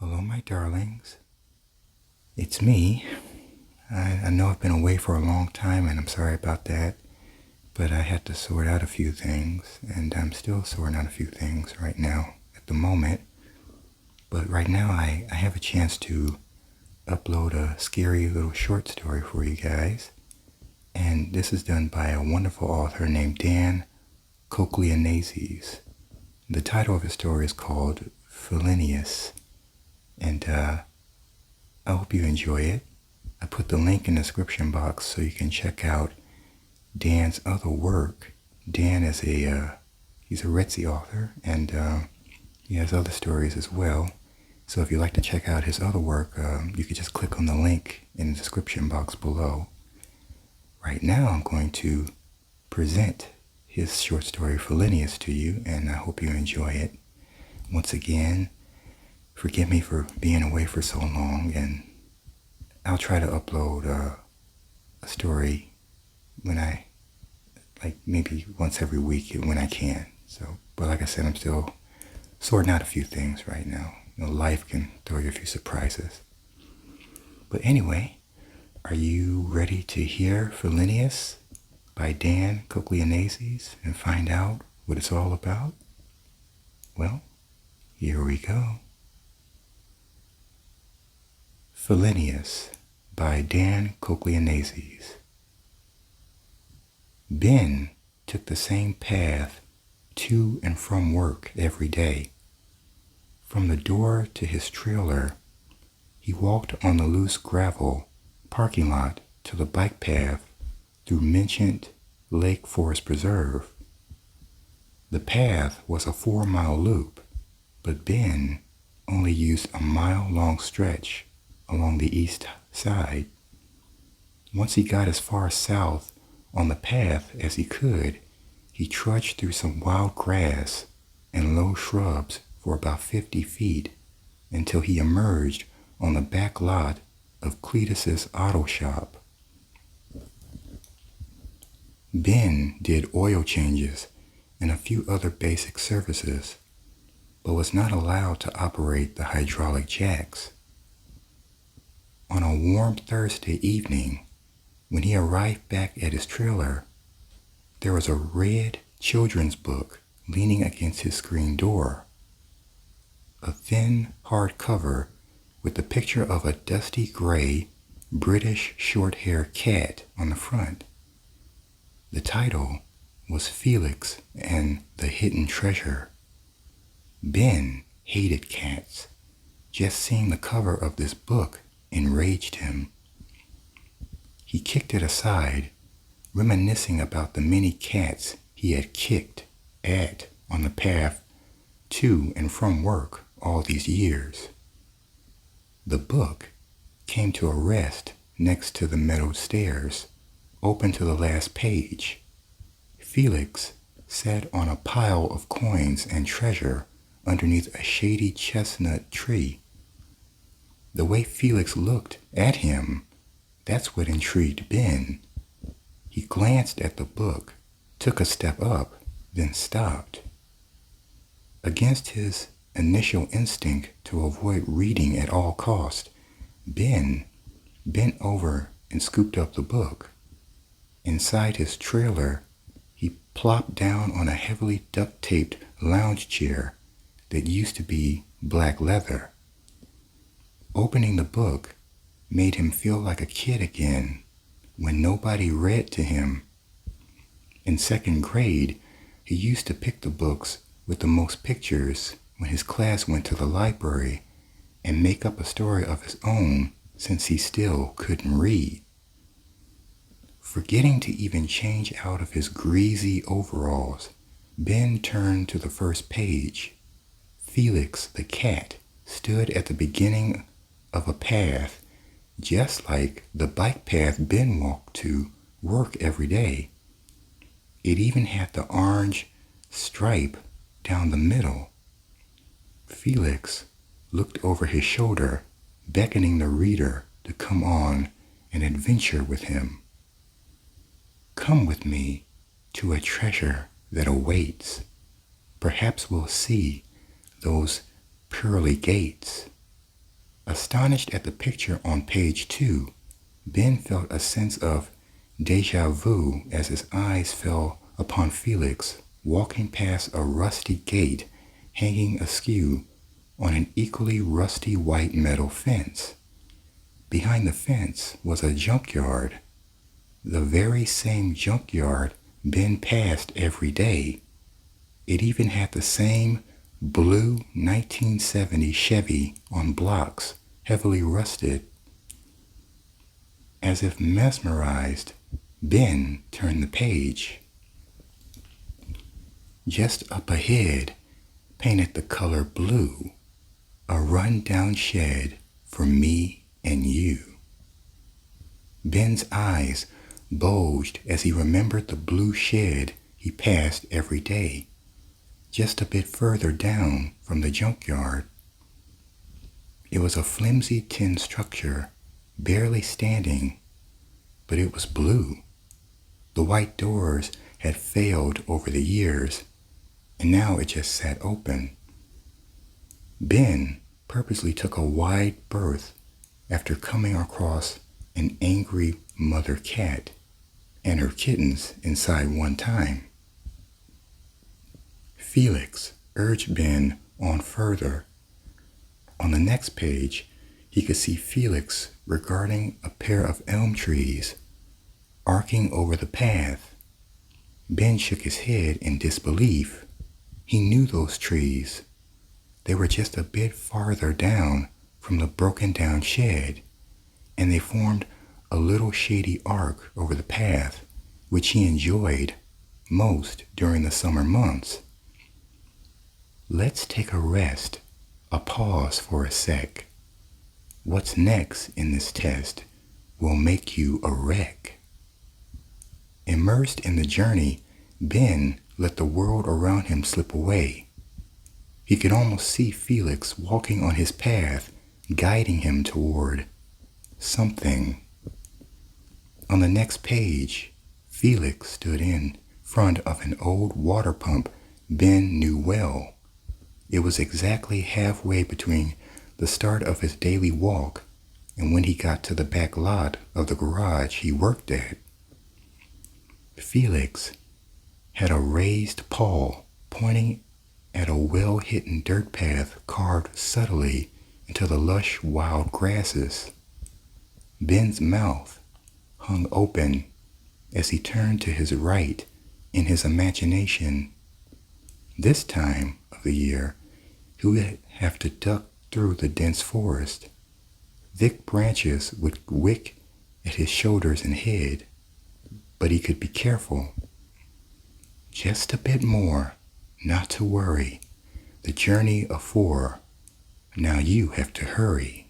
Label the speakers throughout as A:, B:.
A: Hello, my darlings. It's me. I know I've been away for a long time, and I'm sorry about that, but I had to sort out a few things, and I'm still sorting out a few things right now at the moment. But right now I have a chance to upload a scary little short story for you guys, and this is done by a wonderful author named Dan Coglianese. The title of his story is called Felinious, and I hope you enjoy it. I put the link in the description box so you can check out Dan's other work. Dan is he's a Ritzy author, and he has other stories as well. So if you'd like to check out his other work, you could just click on the link in the description box below. Right now I'm going to present his short story Felinious to you, and I hope you enjoy it. Once again, forgive me for being away for so long, and I'll try to upload a story when maybe once every week when I can. But like I said, I'm still sorting out a few things right now. Life can throw you a few surprises. But anyway, are you ready to hear Felinious by Dan Coglianese and find out what it's all about? Well, here we go. Felinious by Dan Coglianese. Ben took the same path to and from work every day. From the door to his trailer, he walked on the loose gravel parking lot to the bike path through Menchant Lake Forest Preserve. The path was a 4-mile loop, but Ben only used a mile-long stretch along the east side. Once he got as far south on the path as he could, he trudged through some wild grass and low shrubs for about 50 feet until he emerged on the back lot of Cletus's auto shop. Ben did oil changes and a few other basic services, but was not allowed to operate the hydraulic jacks. On a warm Thursday evening, when he arrived back at his trailer, there was a red children's book leaning against his screen door. A thin, hard cover with the picture of a dusty gray, British short-haired cat on the front. The title was Felix and the Hidden Treasure. Ben hated cats. Just seeing the cover of this book enraged him. He kicked it aside, reminiscing about the many cats he had kicked at on the path to and from work all these years. The book came to a rest next to the metal stairs, open to the last page. Felix sat on a pile of coins and treasure underneath a shady chestnut tree. The way Felix looked at him, that's what intrigued Ben. He glanced at the book, took a step up, then stopped. Against his initial instinct to avoid reading at all cost, Ben bent over and scooped up the book. Inside his trailer, he plopped down on a heavily duct-taped lounge chair that used to be black leather. Opening the book made him feel like a kid again when nobody read to him. In second grade, he used to pick the books with the most pictures when his class went to the library and make up a story of his own since he still couldn't read. Forgetting to even change out of his greasy overalls, Ben turned to the first page. Felix the cat stood at the beginning of a path, just like the bike path Ben walked to work every day. It even had the orange stripe down the middle. Felix looked over his shoulder, beckoning the reader to come on an adventure with him. Come with me to a treasure that awaits. Perhaps we'll see those pearly gates. Astonished at the picture on page 2, Ben felt a sense of déjà vu as his eyes fell upon Felix walking past a rusty gate hanging askew on an equally rusty white metal fence. Behind the fence was a junkyard, the very same junkyard Ben passed every day. It even had the same blue 1970 Chevy on blocks, heavily rusted. As if mesmerized, Ben turned the page. Just up ahead, painted the color blue, a run-down shed for me and you. Ben's eyes bulged as he remembered the blue shed he passed every day, just a bit further down from the junkyard. It was a flimsy tin structure, barely standing, but it was blue. The white doors had failed over the years, and now it just sat open. Ben purposely took a wide berth after coming across an angry mother cat and her kittens inside one time. Felix urged Ben on further. On the next page, he could see Felix regarding a pair of elm trees arcing over the path. Ben shook his head in disbelief. He knew those trees. They were just a bit farther down from the broken down shed, and they formed a little shady arc over the path, which he enjoyed most during the summer months. Let's take a rest, a pause for a sec. What's next in this test will make you a wreck. Immersed in the journey, Ben let the world around him slip away. He could almost see Felix walking on his path, guiding him toward something. On the next page, Felix stood in front of an old water pump Ben knew well. It was exactly halfway between the start of his daily walk and when he got to the back lot of the garage he worked at. Felix had a raised paw pointing at a well-hidden dirt path carved subtly into the lush wild grasses. Ben's mouth hung open as he turned to his right in his imagination. This time of the year, he would have to duck through the dense forest. Thick branches would wick at his shoulders and head, but he could be careful. Just a bit more, not to worry. The journey of 4. Now you have to hurry.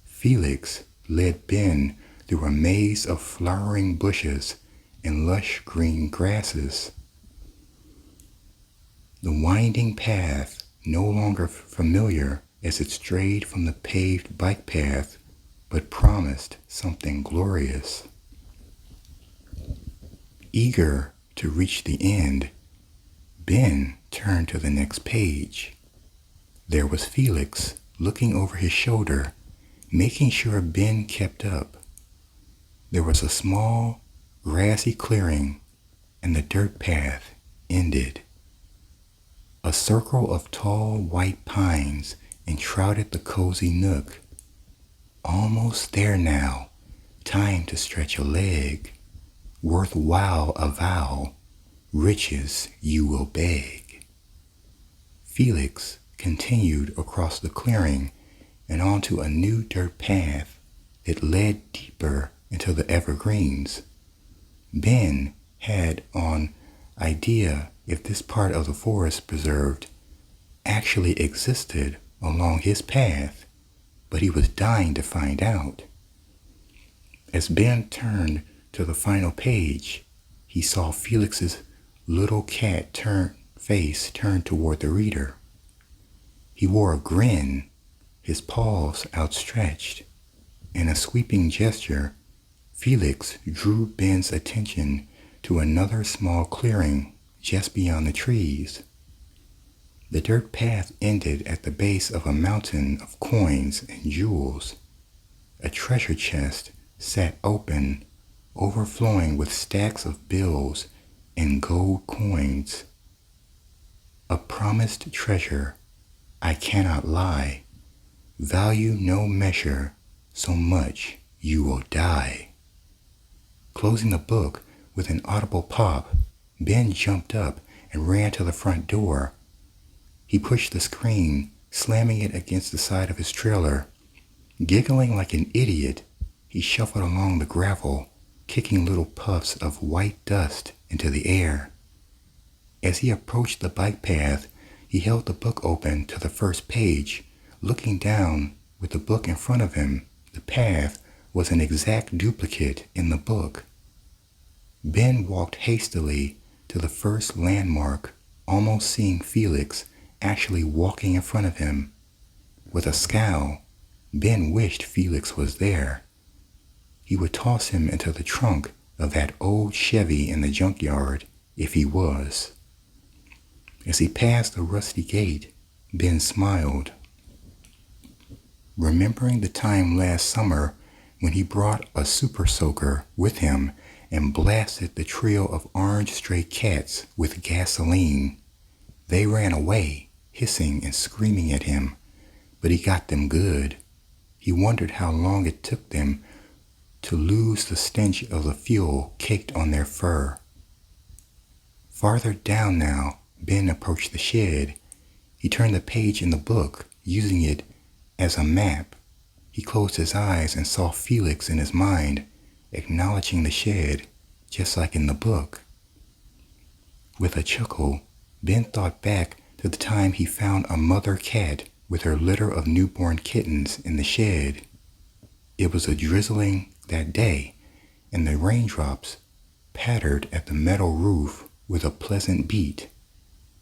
A: Felix led Ben through a maze of flowering bushes and lush green grasses. The winding path, no longer familiar as it strayed from the paved bike path, but promised something glorious. Eager to reach the end, Ben turned to the next page. There was Felix looking over his shoulder, Making sure Ben kept up, there was a small, grassy clearing, and the dirt path ended. A circle of tall white pines enshrouded the cozy nook. Almost there now, time to stretch a leg. Worthwhile avow, riches you will beg. Felix continued across the clearing and onto a new dirt path that led deeper into the evergreens. Ben had an idea if this part of the forest preserve actually existed along his path, but he was dying to find out. As Ben turned to the final page, he saw Felix's little cat face turned toward the reader. He wore a grin, his paws outstretched. In a sweeping gesture, Felix drew Ben's attention to another small clearing just beyond the trees. The dirt path ended at the base of a mountain of coins and jewels. A treasure chest sat open, overflowing with stacks of bills and gold coins. A promised treasure, I cannot lie. Value no measure, so much you will die. Closing the book with an audible pop, Ben jumped up and ran to the front door. He pushed the screen, slamming it against the side of his trailer. Giggling like an idiot, he shuffled along the gravel, kicking little puffs of white dust into the air. As he approached the bike path, he held the book open to the first page. Looking down with the book in front of him, the path was an exact duplicate in the book. Ben walked hastily to the first landmark, almost seeing Felix actually walking in front of him. With a scowl, Ben wished Felix was there. He would toss him into the trunk of that old Chevy in the junkyard if he was. As he passed the rusty gate, Ben smiled, remembering the time last summer when he brought a super soaker with him and blasted the trio of orange stray cats with gasoline. They ran away, hissing and screaming at him, but he got them good. He wondered how long it took them to lose the stench of the fuel caked on their fur. Farther down now, Ben approached the shed. He turned the page in the book, using it as a map. He closed his eyes and saw Felix in his mind, acknowledging the shed, just like in the book. With a chuckle, Ben thought back to the time he found a mother cat with her litter of newborn kittens in the shed. It was a drizzling that day, and the raindrops pattered at the metal roof with a pleasant beat.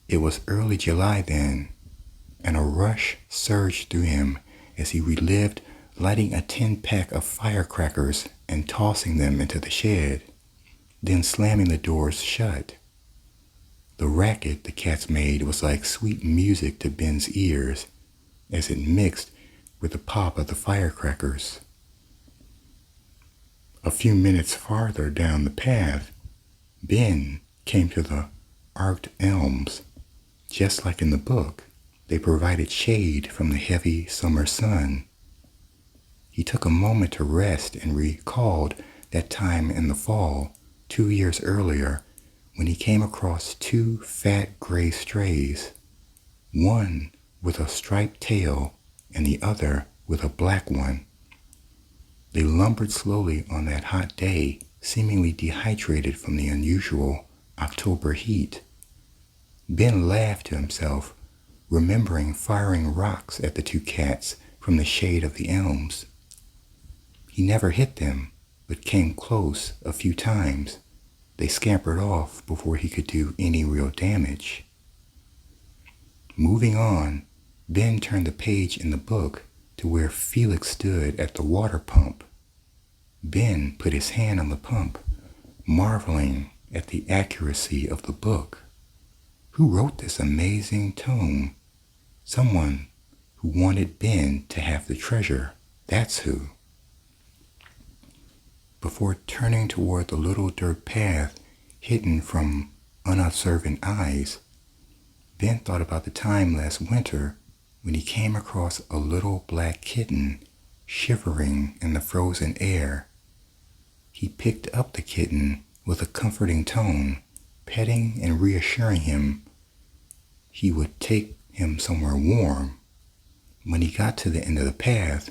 A: It was early July then, and a rush surged through him as he relived lighting a 10-pack of firecrackers and tossing them into the shed, then slamming the doors shut. The racket the cats made was like sweet music to Ben's ears as it mixed with the pop of the firecrackers. A few minutes farther down the path, Ben came to the arched elms. Just like in the book, they provided shade from the heavy summer sun. He took a moment to rest and recalled that time in the fall, 2 years earlier, when he came across 2 fat gray strays, one with a striped tail and the other with a black one. They lumbered slowly on that hot day, seemingly dehydrated from the unusual October heat. Ben laughed to himself, remembering firing rocks at the 2 cats from the shade of the elms. He never hit them, but came close a few times. They scampered off before he could do any real damage. Moving on, Ben turned the page in the book to where Felix stood at the water pump. Ben put his hand on the pump, marveling at the accuracy of the book. Who wrote this amazing tome? Someone who wanted Ben to have the treasure. That's who. Before turning toward the little dirt path hidden from unobservant eyes, Ben thought about the time last winter when he came across a little black kitten shivering in the frozen air. He picked up the kitten with a comforting tone, petting and reassuring him he would take him somewhere warm. When he got to the end of the path,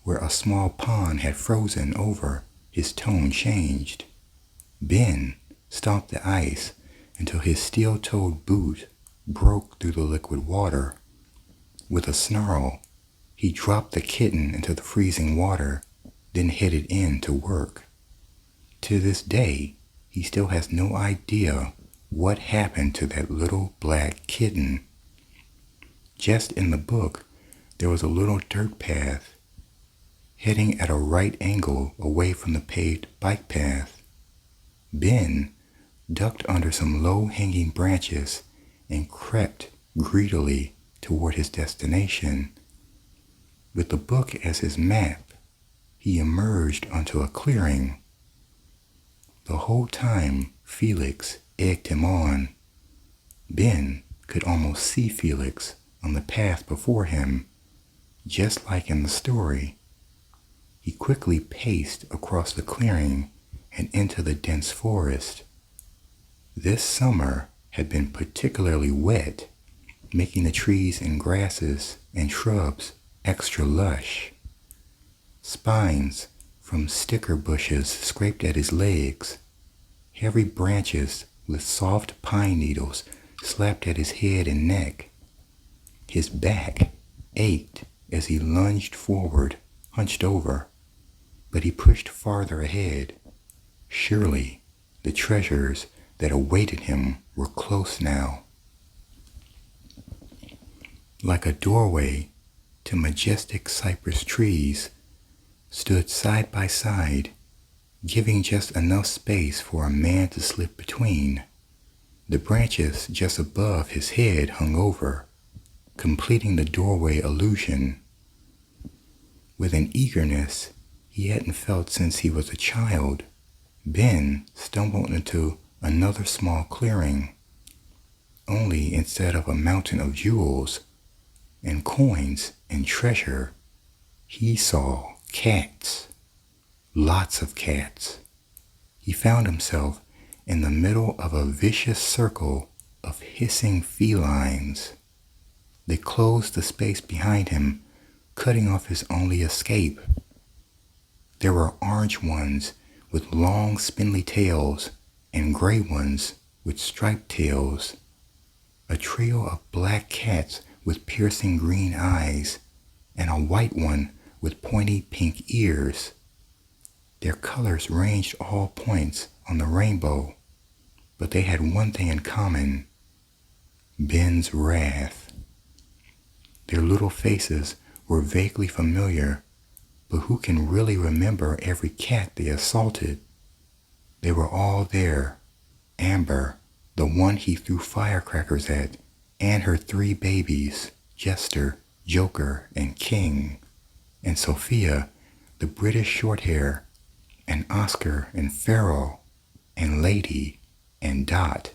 A: where a small pond had frozen over, his tone changed. Ben stomped the ice until his steel-toed boot broke through the liquid water. With a snarl, he dropped the kitten into the freezing water, then headed in to work. To this day, he still has no idea what happened to that little black kitten. Just in the book, there was a little dirt path heading at a right angle away from the paved bike path. Ben ducked under some low-hanging branches and crept greedily toward his destination. With the book as his map, he emerged onto a clearing. The whole time, Felix egged him on. Ben could almost see Felix on the path before him, just like in the story. He quickly paced across the clearing and into the dense forest. This summer had been particularly wet, making the trees and grasses and shrubs extra lush. Spines from sticker bushes scraped at his legs. Heavy branches with soft pine needles slapped at his head and neck. His back ached as he lunged forward, hunched over, but he pushed farther ahead. Surely the treasures that awaited him were close now. Like a doorway to majestic cypress trees stood side by side, giving just enough space for a man to slip between. The branches just above his head hung over, completing the doorway illusion. With an eagerness he hadn't felt since he was a child, Ben stumbled into another small clearing. Only instead of a mountain of jewels and coins and treasure, he saw cats. Lots of cats. He found himself in the middle of a vicious circle of hissing felines. They closed the space behind him, cutting off his only escape. There were orange ones with long spindly tails and gray ones with striped tails. A trio of black cats with piercing green eyes, and a white one with pointy pink ears. Their colors ranged all points on the rainbow, but they had one thing in common: Ben's wrath. Their little faces were vaguely familiar, but who can really remember every cat they assaulted? They were all there. Amber, the one he threw firecrackers at, and her 3 babies, Jester, Joker, and King, and Sophia, the British Shorthair, and Oscar and Pharaoh, and Lady, and Dot,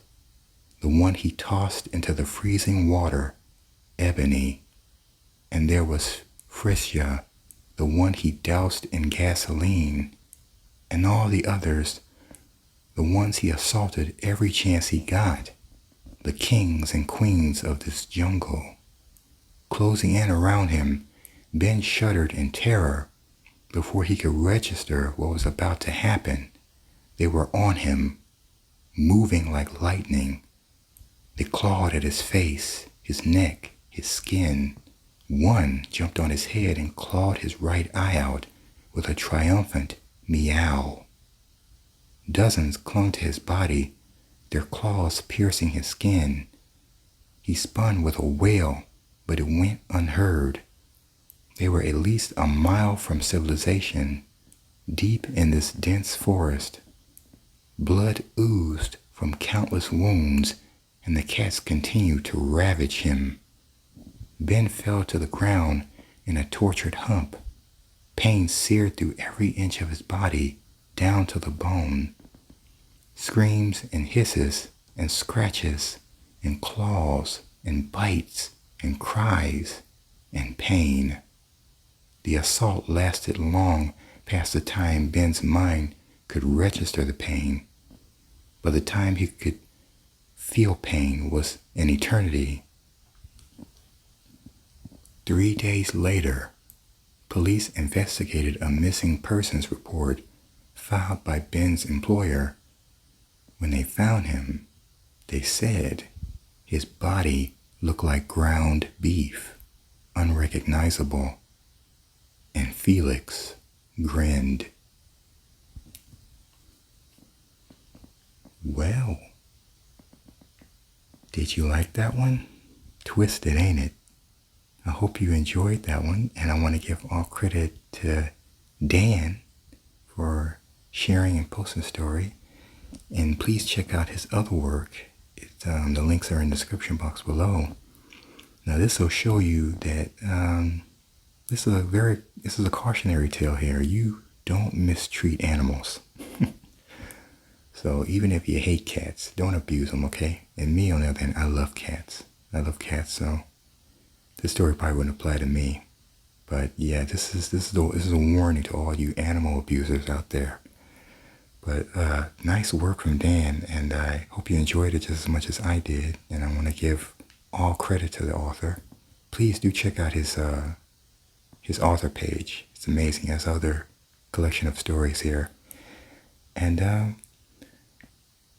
A: the one he tossed into the freezing water, Ebony, and there was Frisia, the one he doused in gasoline, and all the others, the ones he assaulted every chance he got, the kings and queens of this jungle. Closing in around him, Ben shuddered in terror. Before he could register what was about to happen, they were on him, moving like lightning. They clawed at his face, his neck, his skin. One jumped on his head and clawed his right eye out with a triumphant meow. Dozens clung to his body, their claws piercing his skin. He spun with a wail, but it went unheard. They were at least a mile from civilization, deep in this dense forest. Blood oozed from countless wounds, and the cats continued to ravage him. Ben fell to the ground in a tortured hump. Pain seared through every inch of his body, down to the bone. Screams and hisses and scratches and claws and bites and cries and pain. The assault lasted long past the time Ben's mind could register the pain. By the time he could feel pain was an eternity. 3 days later, police investigated a missing persons report filed by Ben's employer. When they found him, they said his body looked like ground beef, unrecognizable, and Felix grinned. Well, did you like that one? Twisted, ain't it? I hope you enjoyed that one, and I want to give all credit to Dan for sharing and posting the story. And please check out his other work. The links are in the description box below. Now this will show you that this is a cautionary tale here. You don't mistreat animals. So even if you hate cats, don't abuse them, okay? And me, on the other hand, I love cats. So this story probably wouldn't apply to me. But yeah, this is a warning to all you animal abusers out there. But nice work from Dan, and I hope you enjoyed it just as much as I did. And I want to give all credit to the author. Please do check out his author page. It's amazing. He has other collection of stories here. And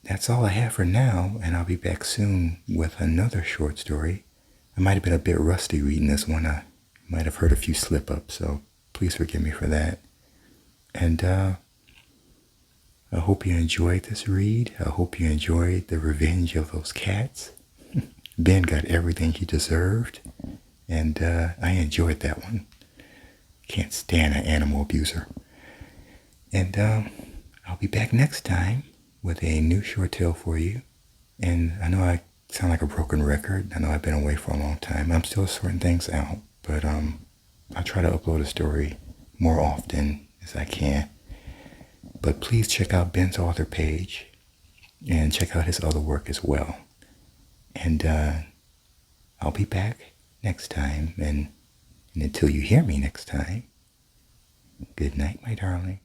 A: that's all I have for now, and I'll be back soon with another short story. I might have been a bit rusty reading this one. I might have heard a few slip-ups, so please forgive me for that. And I hope you enjoyed this read. I hope you enjoyed the revenge of those cats. Ben got everything he deserved, and I enjoyed that one. Can't stand an animal abuser. And I'll be back next time with a new short tale for you. And I know I sound like a broken record. I know I've been away for a long time. I'm still sorting things out, but I'll try to upload a story more often as I can. But please check out Ben's author page and check out his other work as well. And I'll be back next time. And until you hear me next time, good night, my darlings.